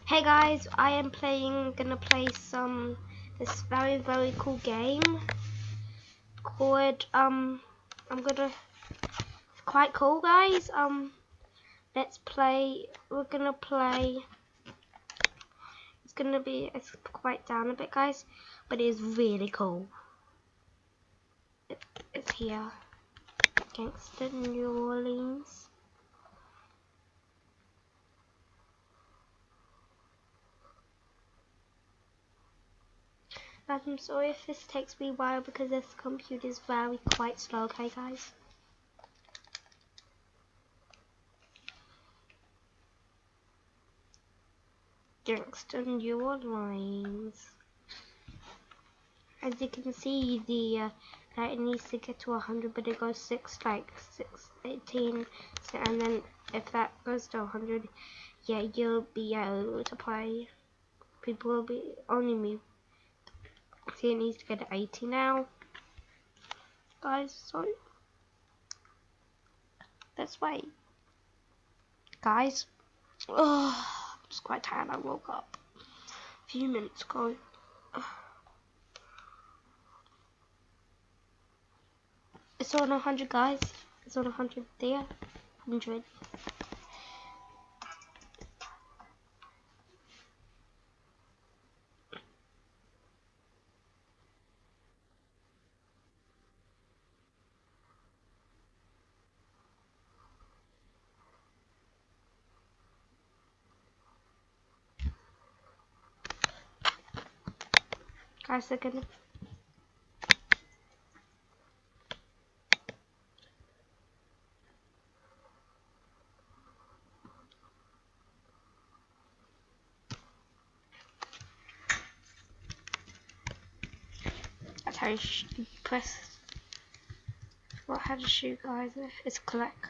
Hey guys, gonna play this very cool game called I'm gonna it's quite cool guys. We're gonna play it's quite down a bit guys, but it is really cool. It's here. Gangster New Orleans. I'm sorry if this takes me a while because this computer is quite slow, okay guys? Gangster New Orleans. As you can see, it needs to get to 100, but it goes 18, and then if that goes to 100, yeah, you'll be able to play. People will be only me. See, it needs to get to 80 now, guys. So let's wait, guys. Oh, I'm just quite tired. I woke up a few minutes ago. It's on 100, guys. It's on 100 there. 100. Guys, they're gonna. That's how you press. How to shoot, guys? It's collect.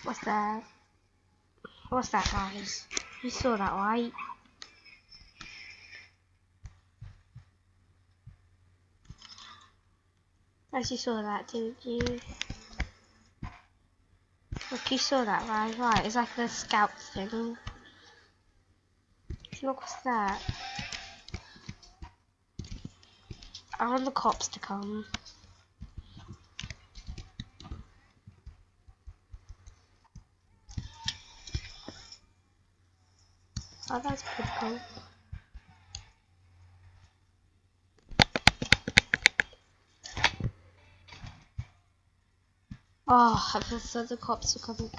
What's that? What's that, guys? You saw that, right? As you saw that, didn't you? Look, you saw that, right? Right, it's like a scout thing. Look, what's that? I want the cops to come. Oh, that's pretty cool. Oh, I thought the cops are coming.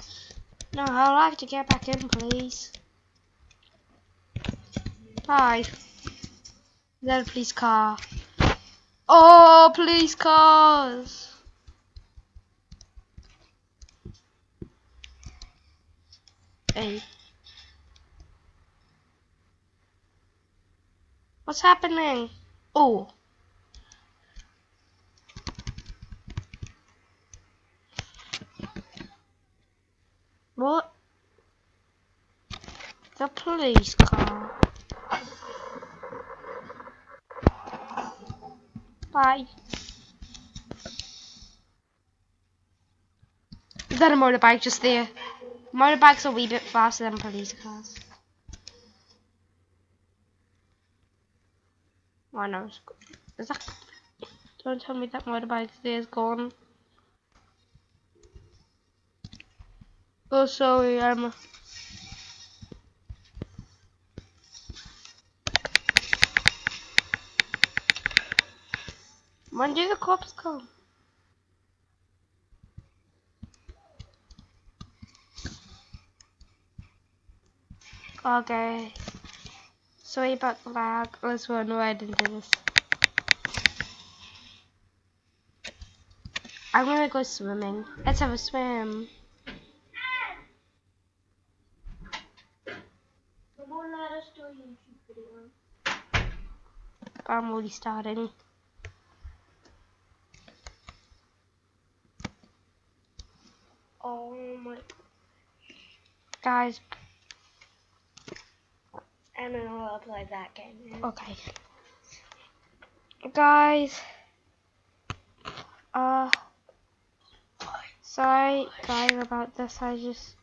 No, I'd like to get back in, please. Hi. Is that a police car? Oh, police cars! Hey. What's happening? Oh. What? The police car. Bye. Is that a motorbike just there? Motorbikes are a wee bit faster than police cars. Oh no, is that? Don't tell me that motorbike there is gone. Oh, sorry, when do the cops come? Okay. Sorry about the lag. Let's run right into this. I'm gonna go swimming. Let's have a swim. I'm already starting. Oh my. Guys. I don't know how to play that game yet. Okay. Guys. Sorry guys about this. I just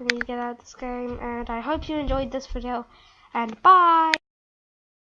need to get out of this game, and I hope you enjoyed this video, and bye.